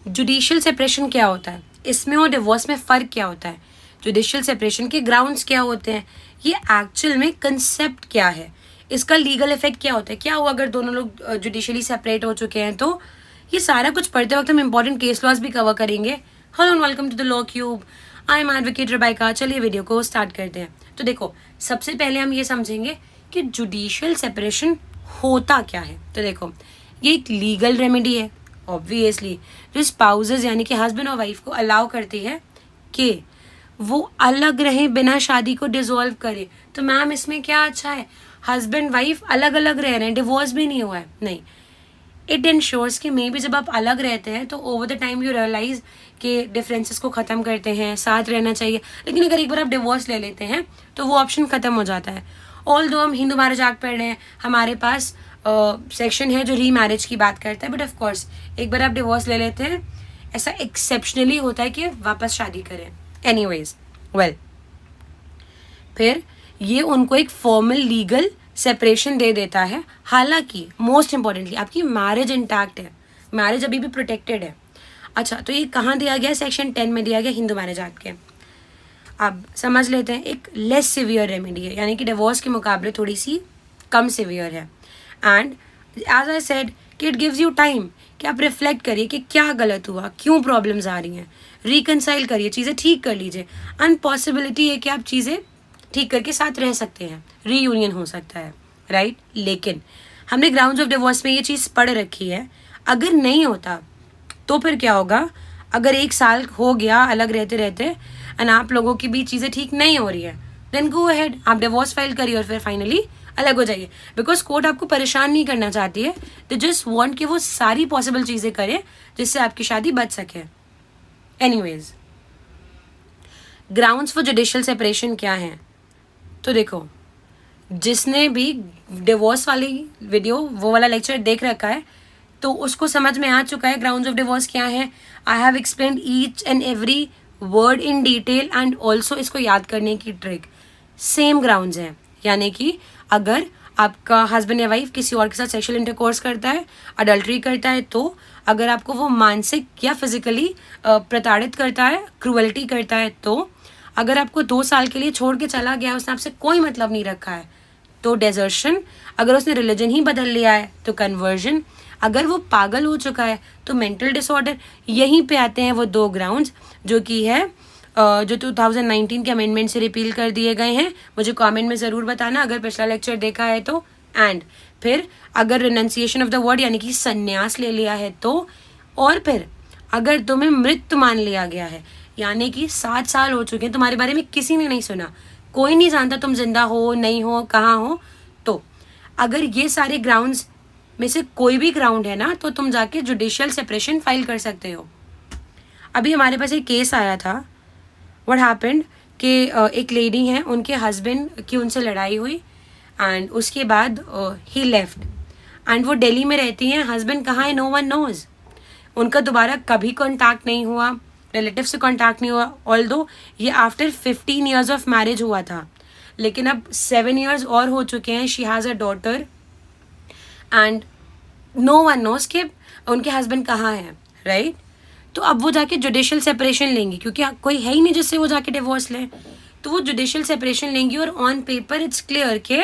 Judicial separation क्या होता है, इसमें और डिवोर्स में फ़र्क क्या होता है, जुडिशियल सेपरेशन के ग्राउंड्स क्या होते हैं, ये एक्चुअल में कंसेप्ट क्या है, इसका लीगल इफेक्ट क्या होता है, क्या हुआ अगर दोनों लोग जुडिशियली सेपरेट हो चुके हैं, तो ये सारा कुछ पढ़ते वक्त हम इंपॉर्टेंट केस लॉज भी कवर करेंगे। Hello and welcome to the law cube, I am advocate Rebecca. चलिए वीडियो को स्टार्ट करते हैं। तो देखो, सबसे पहले हम ये समझेंगे कि जुडिशियल सेपरेशन होता क्या है। तो देखो, ये एक लीगल रेमेडी है ऑब्वियसली, जो स्पाउसेस यानी कि हस्बैंड और वाइफ को अलाउ करती है कि वो अलग रहें, बिना शादी को डिसॉल्व करे। तो मैम इसमें क्या अच्छा है, हस्बैंड वाइफ अलग अलग रह रहे हैं, डिवोर्स भी नहीं हुआ है, नहीं। इट इंश्योर्स कि मे बी जब आप अलग रहते हैं तो over the time you realise कि डिफरेंसेस को ख़त्म करते हैं, साथ रहना चाहिए। लेकिन अगर एक बार आप डिवोर्स ले लेते हैं तो वो ऑप्शन ख़त्म हो जाता है। ऑल दो हम हिंदू मैरिज एक्ट पढ़ रहे हैं, हमारे पास सेक्शन है जो री मैरिज की बात करता है, बट ऑफ कोर्स एक बार आप डिवोर्स ले लेते हैं, ऐसा एक्सेप्शनली होता है कि वापस शादी करें। एनीवेज, वेल, फिर ये उनको एक फॉर्मल लीगल सेपरेशन दे देता है। हालांकि मोस्ट इंपॉर्टेंटली आपकी मैरिज इंटैक्ट है, मैरिज अभी भी प्रोटेक्टेड है। अच्छा, तो ये कहाँ दिया गया है, सेक्शन 10 में दिया गया, हिंदू मैरिज एक्ट के। अब समझ लेते हैं, एक लेस सिवियर रेमेडी है, यानी कि डिवोर्स के मुकाबले थोड़ी सी कम सिवियर है। एंड एज आई सेड कि इट गिव्स यू टाइम कि आप रिफ्लेक्ट करिए कि क्या गलत हुआ, क्यों प्रॉब्लम्स आ रही हैं, रिकनसाइल करिए, चीज़ें ठीक कर लीजिए। एंड पॉसिबिलिटी है कि आप चीज़ें ठीक करके साथ रह सकते हैं, रीयूनियन हो सकता है, राइट। लेकिन हमने ग्राउंड्स ऑफ डिवोर्स में ये चीज़ पढ़ रखी है, अगर नहीं होता तो फिर क्या होगा। अगर 1 साल हो गया अलग रहते रहते एंड आप लोगों की भी चीज़ें ठीक नहीं हो रही है, देन गो अहेड, आप डिवोर्स फाइल करिए और फिर फाइनली अलग हो जाइए। बिकॉज कोर्ट आपको परेशान नहीं करना चाहती है, दे जस्ट वांट कि वो सारी पॉसिबल चीज़ें करे जिससे आपकी शादी बच सके। Anyways, grounds for judicial separation क्या है। तो देखो, जिसने भी डिवोर्स वाली वीडियो, वो वाला लेक्चर देख रखा है, तो उसको समझ में आ चुका है ग्राउंड्स ऑफ डिवोर्स क्या है। I have explained each and every word in detail and also इसको याद करने की ट्रिक। सेम ग्राउंड्स हैं, यानी कि अगर आपका हस्बैंड या वाइफ किसी और के साथ सेक्सुअल इंटरकोर्स करता है, अडल्ट्री करता है, तो अगर आपको वो मानसिक या फिजिकली प्रताड़ित करता है, क्रूअल्टी करता है, तो अगर आपको 2 साल के लिए छोड़ के चला गया, उसने आपसे कोई मतलब नहीं रखा है, तो डेजर्शन। अगर उसने रिलीजन ही बदल लिया है तो कन्वर्जन। अगर वो पागल हो चुका है तो मेंटल डिसऑर्डर। यहीं पे आते हैं वो 2 ग्राउंड्स जो कि है जो 2019 के अमेंडमेंट से रिपील कर दिए गए हैं। मुझे कमेंट में ज़रूर बताना अगर पिछला लेक्चर देखा है तो। एंड फिर अगर रिनंसिएशन ऑफ द वर्ड यानी कि संन्यास ले लिया है तो, और फिर अगर तुम्हें मृत मान लिया गया है, यानी कि 7 साल हो चुके हैं, तुम्हारे बारे में किसी ने नहीं सुना, कोई नहीं जानता तुम जिंदा हो नहीं हो, कहाँ हो, तो अगर ये सारे ग्राउंड्स में से कोई भी ग्राउंड है ना, तो तुम जाके जुडिशियल सेपरेशन फाइल कर सकते हो। अभी हमारे पास एक केस आया था, व्हाट हैपेंड कि एक लेडी हैं, उनके हस्बैंड की उनसे लड़ाई हुई एंड उसके बाद ही लेफ्ट एंड वो दिल्ली में रहती हैं। हस्बैंड कहाँ है, नो वन नोज। उनका दोबारा कभी कॉन्टैक्ट नहीं हुआ, रिलेटिव से कॉन्टैक्ट नहीं हुआ। ऑल्दो ये आफ्टर 15 ईयर्स ऑफ मैरिज हुआ था, लेकिन अब 7 ईयर्स और हो चुके हैं। She has a daughter and no one knows कि उनके हस्बैंड कहाँ हैं, राइट। तो अब वो जाके जुडिशियल सेपरेशन लेंगी, क्योंकि कोई है ही नहीं जिससे वो जाके डिवोर्स लें, तो वो जुडिशियल सेपरेशन लेंगी और ऑन पेपर इट्स क्लियर कि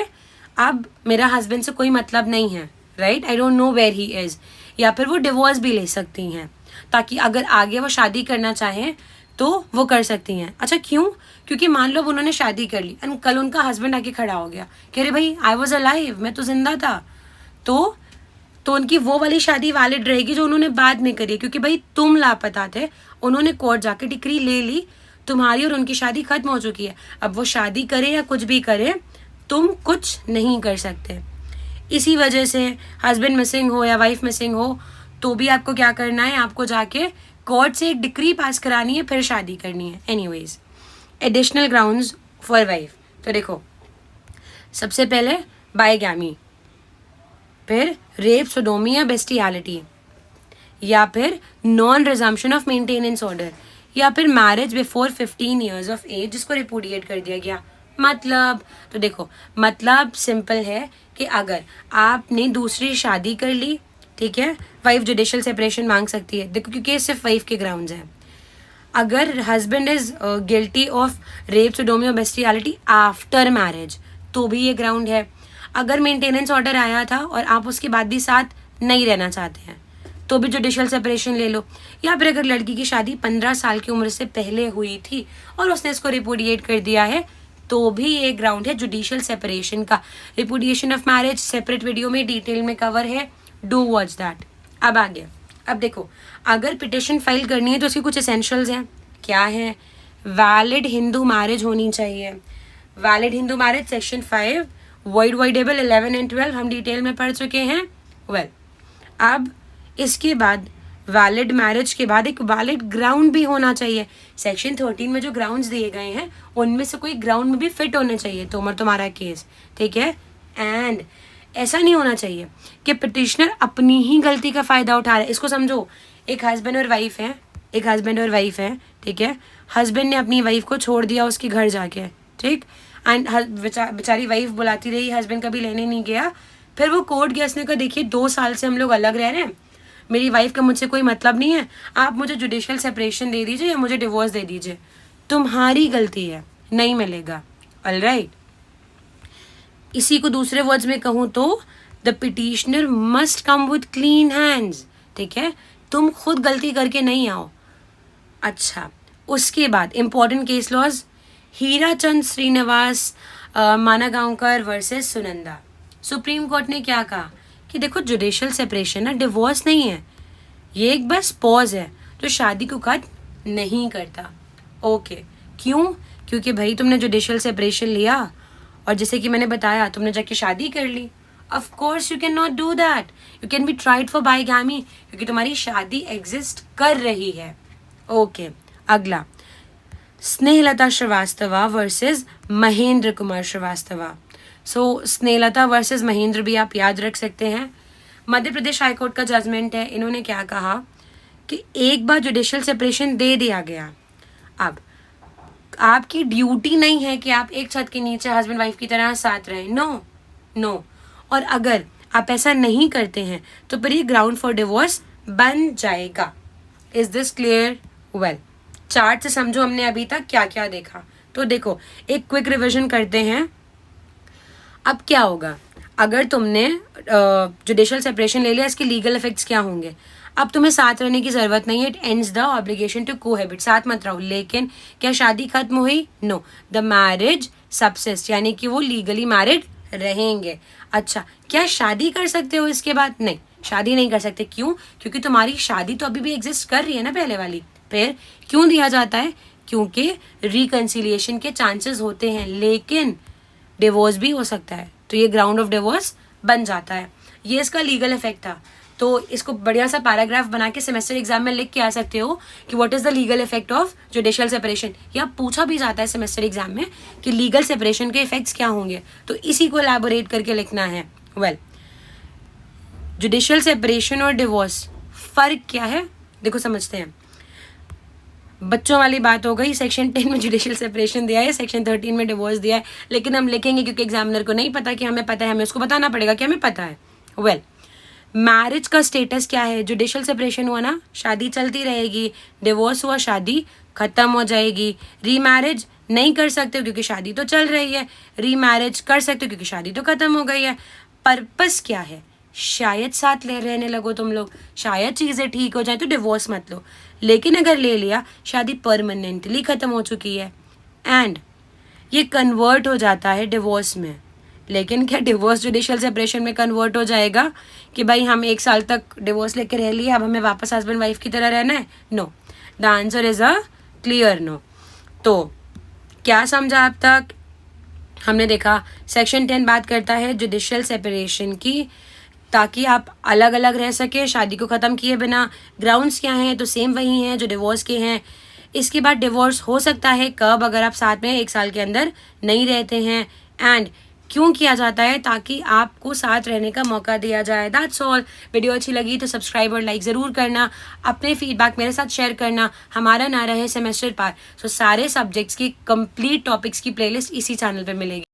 अब मेरा हस्बैंड से कोई मतलब नहीं है, right, I don't know where he is. या फिर वो डिवोर्स भी ले सकती हैं, ताकि अगर आगे वो शादी करना चाहें तो वो कर सकती हैं। अच्छा, क्यों? क्योंकि मान लो अब उन्होंने शादी कर ली एंड कल उनका हस्बैंड आके खड़ा हो गया कि अरे भाई आई वॉज अलाइव, मैं तो जिंदा था, तो उनकी वो वाली शादी वैलिड रहेगी जो उन्होंने बाद में करी, क्योंकि भाई तुम लापता थे, उन्होंने कोर्ट जाके डिक्री ले ली, तुम्हारी और उनकी शादी खत्म हो चुकी है। अब वो शादी करे या कुछ भी करे, तुम कुछ नहीं कर सकते। इसी वजह से हस्बैंड मिसिंग हो या वाइफ मिसिंग हो तो भी आपको क्या करना है, आपको जाके कोर्ट से एक डिक्री पास करानी है, फिर शादी करनी है। Anyways, additional grounds for wife. तो देखो, सबसे पहले बायगैमी, फिर रेप, सोडोमी या बेस्टियलिटी, या फिर non resumption of maintenance order, या फिर marriage before 15 years of age जिसको रिपुडिएट कर दिया गया। मतलब, तो देखो, मतलब सिंपल है कि अगर आपने दूसरी शादी कर ली ठीक है, वाइफ जुडिशियल सेपरेशन मांग सकती है। देखो क्योंकि ये सिर्फ वाइफ के ग्राउंड्स हैं। अगर husband is guilty of rape, sodomy और बेस्टियलिटी आफ्टर मैरिज तो भी ये ग्राउंड है। अगर मेंटेनेंस ऑर्डर आया था और आप उसके बाद भी साथ नहीं रहना चाहते हैं तो भी जुडिशियल सेपरेशन ले लो। या फिर अगर लड़की की शादी 15 साल की उम्र से पहले हुई थी और उसने इसको रिपोर्टिएट कर दिया है तो भी ये ग्राउंड है जुडिशियल सेपरेशन का। रिपोर्टिएशन ऑफ मैरिज सेपरेट वीडियो में डिटेल में कवर है, डू वॉच दैट। अब आगे, अब देखो, अगर पिटिशन फाइल करनी है तो उसकी कुछ एसेंशियल्स हैं। क्या है? वैलिड हिंदू मैरिज होनी चाहिए। Valid Hindu marriage section 5, voidable 11 and 12 हम डिटेल में पढ़ चुके हैं। अब इसके बाद वैलिड मैरिज के बाद एक वैलिड ग्राउंड भी होना चाहिए। सेक्शन 13 में जो ग्राउंड्स दिए गए हैं उनमें से कोई ग्राउंड में भी फिट होने चाहिए। तुम्हारा केस, ठीक है। एंड ऐसा नहीं होना चाहिए कि पिटिशनर अपनी ही गलती का फायदा उठा रहा है। इसको समझो, एक हस्बैंड और वाइफ है, ठीक है। हस्बैंड ने अपनी वाइफ को छोड़ दिया उसके घर जाके, ठीक। एंड बेचारी वाइफ बुलाती रही, हस्बैंड कभी लेने नहीं गया। फिर वो कोर्ट गया, उसने कहा देखिए 2 साल से हम लोग अलग रह रहे हैं, मेरी वाइफ का मुझसे कोई मतलब नहीं है, आप मुझे जुडिशियल सेपरेशन दे दीजिए या मुझे डिवोर्स दे दीजिए। तुम्हारी गलती है, नहीं मिलेगा। ऑलराइट, इसी को दूसरे वर्ड्स में कहूँ तो the petitioner must come with clean hands, ठीक है। तुम खुद गलती करके नहीं आओ। अच्छा, उसके बाद important case laws, Hirachand Srinivas Managaonkar versus Sunanda. Supreme Court ने क्या कहा कि देखो जुडिशियल सेपरेशन है, डिवोर्स नहीं है, ये एक बस पॉज है जो शादी को खत्म नहीं करता। ओके, क्यों? क्योंकि भाई तुमने जुडिशियल सेपरेशन लिया और जैसे कि मैंने बताया तुमने जाके शादी कर ली। Of course you can not do that, you can be tried for bigamy क्योंकि तुम्हारी शादी एग्जिस्ट कर रही है। ओके, अगला Snehlata Srivastava versus Mahendra Kumar Srivastava. So Snehlata versus Mahendra भी आप याद रख सकते हैं। मध्य प्रदेश हाईकोर्ट का जजमेंट है। इन्होंने क्या कहा कि एक बार जुडिशियल सेपरेशन दे दिया गया, अब आपकी ड्यूटी नहीं है कि आप एक छत के नीचे हस्बैंड वाइफ की तरह साथ रहें। नो। और अगर आप ऐसा नहीं करते हैं तो फिर ये ग्राउंड फॉर डिवोर्स बन जाएगा। Is this clear? Well, chart से समझो हमने अभी तक क्या क्या देखा। तो देखो, एक क्विक रिविजन करते हैं। अब क्या होगा अगर तुमने जुडिशियल सेपरेशन ले लिया, इसके लीगल इफेक्ट्स क्या होंगे? अब तुम्हें साथ रहने की जरूरत नहीं है, it ends the obligation to cohabit, साथ मत रहो। लेकिन क्या शादी खत्म हुई? नो, द मैरिज सबसिस्ट, यानी कि वो लीगली मैरिड रहेंगे। अच्छा, क्या शादी कर सकते हो इसके बाद? नहीं, शादी नहीं कर सकते। क्यों? क्योंकि तुम्हारी शादी तो अभी भी एग्जिस्ट कर रही है ना पहले वाली। फिर क्यों दिया जाता है? क्योंकि रिकंसिलिएशन के चांसेस होते हैं, लेकिन डिवोर्स भी हो सकता है, तो ये ग्राउंड ऑफ डिवोर्स बन जाता है। ये इसका लीगल इफेक्ट था। तो इसको बढ़िया सा पैराग्राफ बना के सेमेस्टर एग्जाम में लिख के आ सकते हो कि what is the legal effect of judicial separation. या पूछा भी जाता है सेमेस्टर एग्जाम में कि लीगल सेपरेशन के इफेक्ट्स क्या होंगे, तो इसी को एलैबोरेट करके लिखना है। वेल, जुडिशियल सेपरेशन और डिवोर्स फर्क क्या है देखो, समझते हैं। बच्चों वाली बात हो गई, सेक्शन 10 में जुडिशियल सेपरेशन दिया है, सेक्शन 13 में डिवोर्स दिया है, लेकिन हम लिखेंगे क्योंकि एग्जामिनर को नहीं पता कि हमें पता है, हमें उसको बताना पड़ेगा कि हमें पता है। वेल, मैरिज का स्टेटस क्या है? जुडिशियल सेपरेशन हुआ ना, शादी चलती रहेगी, डिवोर्स हुआ, शादी खत्म हो जाएगी। रीमैरिज नहीं कर सकते क्योंकि शादी तो चल रही है, रीमैरिज कर सकते क्योंकि शादी तो खत्म हो गई है। पर्पस क्या है? शायद साथ रहने लगो तुम लोग, शायद चीज़ें ठीक हो जाए तो डिवोर्स मत लो। लेकिन अगर ले लिया, शादी परमानेंटली ख़त्म हो चुकी है एंड ये कन्वर्ट हो जाता है डिवोर्स में। लेकिन क्या डिवोर्स जुडिशियल सेपरेशन में कन्वर्ट हो जाएगा कि भाई हम 1 साल तक डिवोर्स लेके रह लिए, अब हमें वापस हस्बैंड वाइफ की तरह रहना है? No, the answer is a clear no. तो क्या समझा अब तक? हमने देखा सेक्शन 10 बात करता है जुडिशियल सेपरेशन की, ताकि आप अलग अलग रह सके शादी को ख़त्म किए बिना। ग्राउंड्स क्या हैं? तो सेम वही हैं जो डिवोर्स के हैं। इसके बाद डिवोर्स हो सकता है कब? अगर आप साथ में 1 साल के अंदर नहीं रहते हैं। एंड क्यों किया जाता है? ताकि आपको साथ रहने का मौका दिया जाए। That's all. वीडियो अच्छी लगी तो सब्सक्राइब और लाइक ज़रूर करना, अपने फीडबैक मेरे साथ शेयर करना। हमारा नारा है सेमेस्टर पार। सो सारे सब्जेक्ट्स की कंप्लीट टॉपिक्स की प्लेलिस्ट इसी चैनल पर मिलेगी।